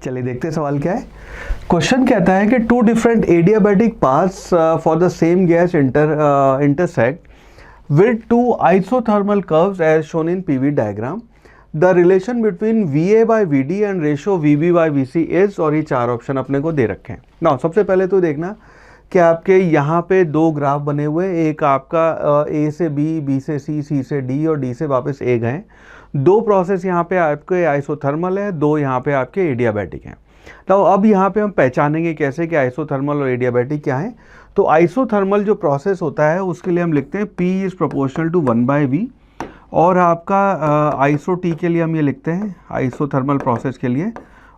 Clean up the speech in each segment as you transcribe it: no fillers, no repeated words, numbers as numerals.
चलिए देखते हैं सवाल क्या है। क्वेश्चन कहता है कि two different adiabatic paths for the same gas intersect with two isothermal curves as shown in PV diagram. The relation between VA by VD and ratio VB by VC is, और ये चार option अपने को दे रखे हैं ना। सबसे पहले तो देखना कि आपके यहाँ पे दो ग्राफ बने हुए, एक आपका A से B, B से C, C से D और D से वापस A गए। दो प्रोसेस यहाँ पे आपके आइसोथर्मल है, दो यहाँ पे आपके एडियाबैटिक हैं। तो अब यहाँ पे हम पहचानेंगे कैसे कि आइसोथर्मल और एडियाबैटिक क्या है। तो आइसोथर्मल जो प्रोसेस होता है उसके लिए हम लिखते हैं P is proportional to 1/V, और आपका आइसो टी के लिए हम ये लिखते हैं आइसोथर्मल प्रोसेस के लिए,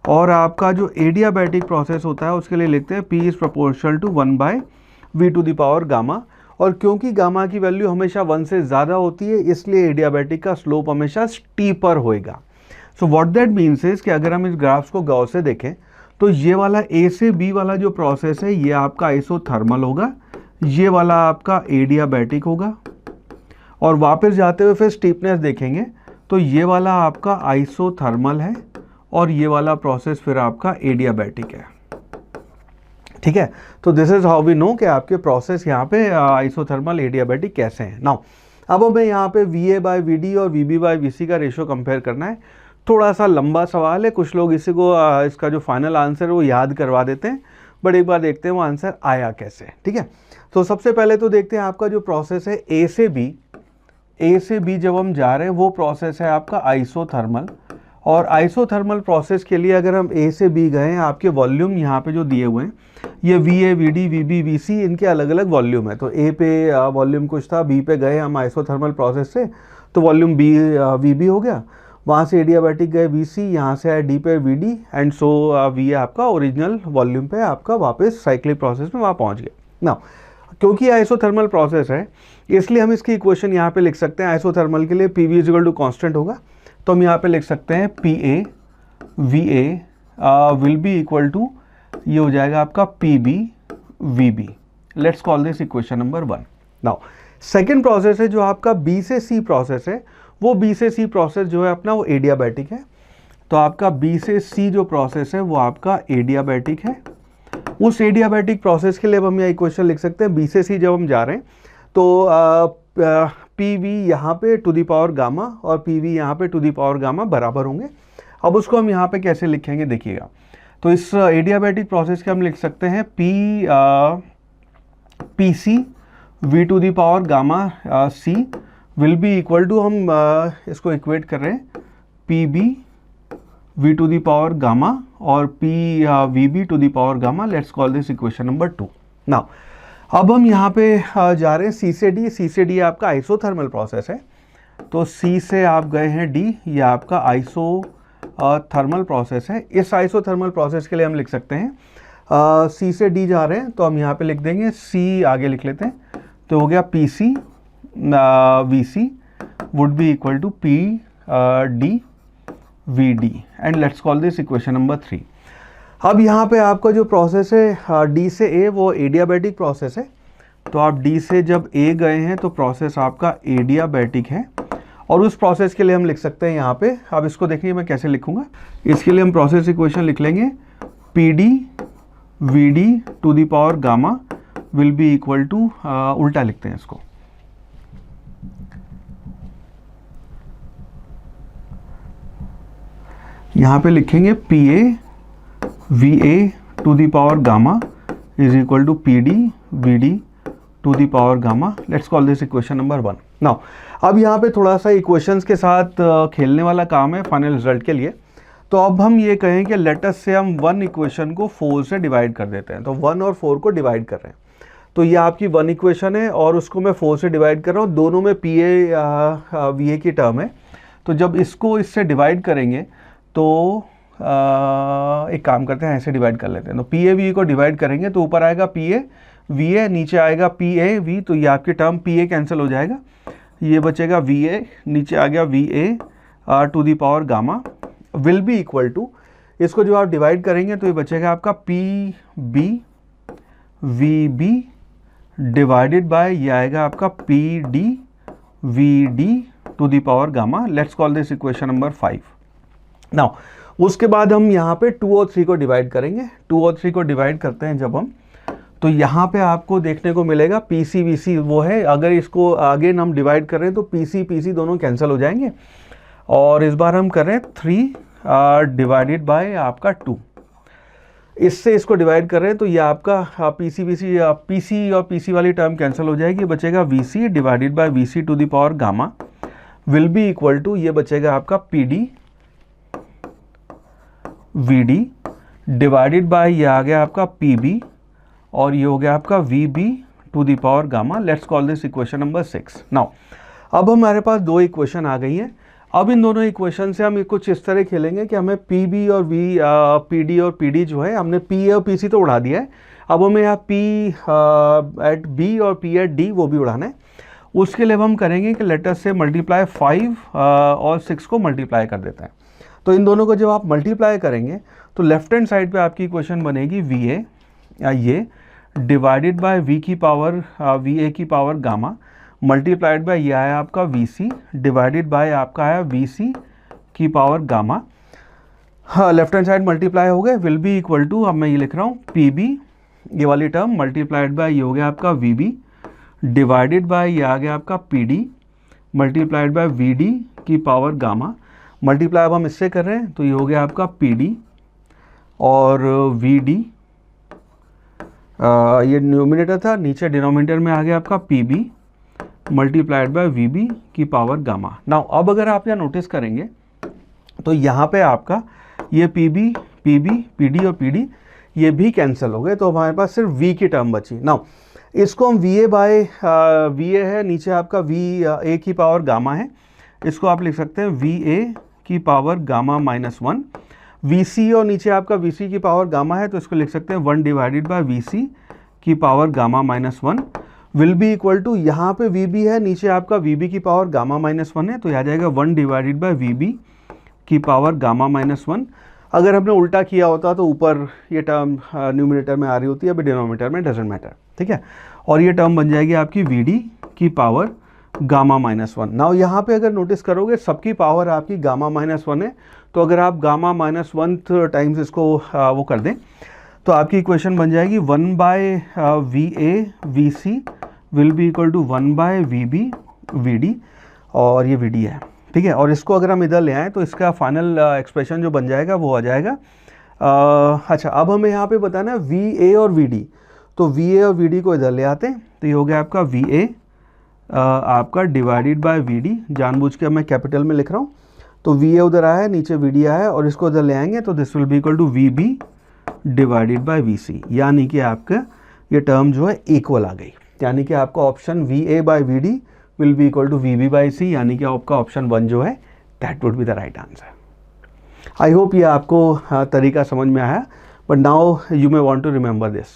और आपका जो एडियाबैटिक प्रोसेस होता है उसके लिए लिखते हैं P is proportional to 1/V to the power gamma. और क्योंकि गामा की वैल्यू हमेशा 1 से ज़्यादा होती है इसलिए एडियाबैटिक का स्लोप हमेशा स्टीपर होएगा। So what that means is कि अगर हम इस ग्राफ को गौर से देखें तो ये वाला A से B वाला जो प्रोसेस है ये आपका आइसोथर्मल होगा, ये वाला आपका एडियाबैटिक होगा, और वापस जाते हुए फिर स्टीपनेस देखेंगे तो ये वाला आपका आइसोथर्मल है और ये वाला प्रोसेस फिर आपका एडियाबैटिक है। ठीक है, तो this is how we know कि आपके प्रोसेस यहाँ पे आइसोथर्मल एडियाबैटिक कैसे हैं। नाउ अब हमें यहाँ पे VA बाय VD और VB बाय VC का रेशियो कंपेयर करना है। थोड़ा सा लंबा सवाल है, कुछ लोग इसी को इसका जो फाइनल आंसर है वो याद करवा देते हैं, बट एक बार देखते हैं वो आंसर आया कैसे। ठीक है, तो सबसे पहले तो देखते हैं आपका जो प्रोसेस है A से B जब हम जा रहे हैं वो प्रोसेस है आपका आइसोथर्मल। और आइसोथर्मल प्रोसेस के लिए अगर हम A से B गए हैं, आपके वॉल्यूम यहाँ पे जो दिए हुए हैं ये VA, VD, VB, VC इनके अलग अलग वॉल्यूम है। तो A पे वॉल्यूम कुछ था, B पे गए हम आइसोथर्मल प्रोसेस से तो वॉल्यूम VB हो गया, वहाँ से एडियाबैटिक गए VC, यहाँ से आए D पे VD, एंड सो VA आपका ओरिजिनल वॉल्यूम पे आपका वापस साइक्लिक प्रोसेस में वहाँ पहुँच गया। ना क्योंकि आइसोथर्मल प्रोसेस है इसलिए हम इसकी इक्वेशन यहाँ पे लिख सकते हैं। आइसोथर्मल के लिए PV इक्वल टू कॉन्स्टेंट होगा, तो हम यहाँ पे लिख सकते हैं PA VA will be equal to, ये हो जाएगा आपका PB VB। Let's call this equation number 1। Now second process है जो आपका B से C प्रोसेस है, वो B से C प्रोसेस जो है अपना वो एडियाबैटिक है। तो आपका B से C जो प्रोसेस है वो आपका एडियाबैटिक है। उस एडियाबैटिक प्रोसेस के लिए अब हम यह इक्वेशन लिख सकते हैं। B से C जब हम जा रहे हैं तो PV यहाँ पे टू दी पावर गामा और PV यहाँ पे टू दी पावर गामा बराबर होंगे। अब उसको हम यहाँ पे कैसे लिखेंगे देखिएगा। तो इस एडियाबैटिक प्रोसेस के हम लिख सकते हैं PC V to the power gamma C will be equal to, हम इसको इक्वेट कर रहे हैं PB V to the power gamma और VB to the power gamma. Let's call this equation number 2। Now अब हम यहाँ पे जा रहे हैं C से D। C से D आपका आइसोथर्मल प्रोसेस है, तो C से आप गए हैं D, ये आपका आइसोथर्मल प्रोसेस है। इस आइसोथर्मल प्रोसेस के लिए हम लिख सकते हैं C से D जा रहे हैं तो हम यहाँ पे लिख देंगे C, आगे लिख लेते हैं, तो हो गया PC VC would be equal to PD VD, and let's call this equation number 3। अब यहाँ पे आपका जो प्रोसेस है D से A वो एडियाबैटिक प्रोसेस है, तो आप D से जब A गए हैं तो प्रोसेस आपका एडियाबैटिक है, और उस प्रोसेस के लिए हम लिख सकते हैं यहाँ पे। अब इसको देखिए मैं कैसे लिखूँगा, इसके लिए हम प्रोसेस इक्वेशन लिख लेंगे PD VD to the power gamma will be equal to, उल्टा लिखते हैं इसको, यहाँ पे लिखेंगे PA VA to the power gamma is equal to PD VD to the power gamma. Let's call this equation number 1। Now अब यहाँ पे थोड़ा सा इक्वेशंस के साथ खेलने वाला काम है फाइनल रिजल्ट के लिए। तो अब हम ये कहें कि लेटस से हम 1 इक्वेशन को 4 से डिवाइड कर देते हैं, तो 1 और 4 को डिवाइड कर रहे हैं। तो ये आपकी 1 इक्वेशन है और उसको मैं 4 से डिवाइड कर रहा हूँ, दोनों में PA VA की टर्म है। तो जब इसको इससे डिवाइड करेंगे तो एक काम करते हैं, ऐसे डिवाइड कर लेते हैं। तो PA VA को डिवाइड करेंगे तो ऊपर आएगा PA VA, नीचे आएगा PA V, तो ये आपकी टर्म PA कैंसिल हो जाएगा, ये बचेगा VA, नीचे आ गया VA to the power gamma will be equal to, इसको जो आप डिवाइड करेंगे तो ये बचेगा आपका PB VB डिवाइडेड बाय, ये आएगा आपका PD VD to the power gamma. Let's call this equation number 5। Now उसके बाद हम यहाँ पे 2 और 3 को डिवाइड करेंगे। 2 और 3 को डिवाइड करते हैं जब हम, तो यहाँ पे आपको देखने को मिलेगा PC VC वो है। अगर इसको आगे हम डिवाइड कर रहे हैं तो PC PC दोनों कैंसिल हो जाएंगे, और इस बार हम कर रहे हैं 3 डिवाइडेड बाय आपका 2। इससे इसको डिवाइड कर रहे हैं तो ये आपका PC VC PC और PC वाली टर्म कैंसिल हो जाएगी, बचेगा VC divided by VC to the power gamma will be equal to, ये बचेगा आपका PD VD डिवाइडेड बाय, ये आ गया आपका PB और ये हो गया आपका VB to the power gamma. Let's call this equation number 6। Now अब हमारे पास 2 इक्वेशन आ गई हैं। अब इन दोनों इक्वेशन से हम कुछ इस तरह खेलेंगे कि हमें PB और PD और PD जो है, हमने P और PC तो उड़ा दिया है, अब हमें यहाँ P एट B और P एट D वो भी उड़ाना है। उसके लिए हम करेंगे कि लेट अस से मल्टीप्लाई 5 और 6 को मल्टीप्लाई कर देते हैं। तो इन दोनों को जब आप मल्टीप्लाई करेंगे तो लेफ्ट हैंड साइड पे आपकी इक्वेशन बनेगी VA ये डिवाइडेड बाय V की पावर VA की पावर गामा मल्टीप्लाइड बाय ये आया आपका VC डिवाइडेड बाय आपका आया VC की पावर गामा। हाँ, लेफ्ट हैंड साइड मल्टीप्लाई हो गए, विल बी इक्वल टू, अब मैं ये लिख रहा हूँ PB ये वाली टर्म मल्टीप्लाइड बाय ये हो गया आपका VB डिवाइडेड बाय ये आ गया आपका PD मल्टीप्लाइड बाय VD की पावर गामा। मल्टीप्लाई अब हम इससे कर रहे हैं तो ये हो गया आपका PD और VD, ये न्यूमिनेटर था, नीचे डिनोमिनेटर में आ गया आपका PB मल्टीप्लाइड बाय VB की पावर गामा। नाउ अब अगर आप यहाँ नोटिस करेंगे तो यहाँ पे आपका ये PB PB PD और PD ये भी कैंसिल हो गए, तो हमारे पास सिर्फ V की टर्म बची। नाउ इसको हम VA बाय VA है, नीचे आपका VA की पावर गामा है, इसको आप लिख सकते हैं VA की पावर गामा -1। VC और नीचे आपका VC की पावर गामा है, तो इसको लिख सकते हैं 1 डिवाइडेड बाय VC की power gamma -1 will be equal to, यहाँ पे VB है, नीचे आपका VB की पावर गामा -1 है, तो आ जाएगा 1 डिवाइडेड बाय VB की पावर गामा -1। अगर हमने उल्टा किया होता तो ऊपर ये टर्म न्यूमिनेटर में आ रही होती है, अभी डिनोमिनेटर में, डजेंट मैटर, ठीक है। और ये टर्म बन जाएगी आपकी VD की पावर गामा -1। नाउ यहाँ पे अगर नोटिस करोगे सबकी पावर आपकी गामा -1 है, तो अगर आप गामा -1 टाइम्स इसको वो कर दें तो आपकी इक्वेशन बन जाएगी 1 by VA VC will be equal to 1 by VB VD, और ये VD है, ठीक है। और इसको अगर हम इधर ले आएँ तो इसका फाइनल एक्सप्रेशन जो बन जाएगा वो आ जाएगा। अच्छा, अब हमें यहाँ पे बताना है VA और VD, तो VA और VD को इधर ले आते हैं, तो ये हो गया आपका VA आपका डिवाइडेड बाय VD, जानबूझ के मैं कैपिटल में लिख रहा हूँ, तो VA उधर आया है, नीचे VD आया है, और इसको इधर ले आएंगे तो this will be equal to VB divided by VC, यानी कि आपका ये टर्म जो है इक्वल आ गई, यानी कि आपका option VA by VD will be equal to VB by C, यानी कि आपका ऑप्शन 1 जो है that would be the right answer. I hope ये आपको तरीका समझ में आया, but now you may want to remember this.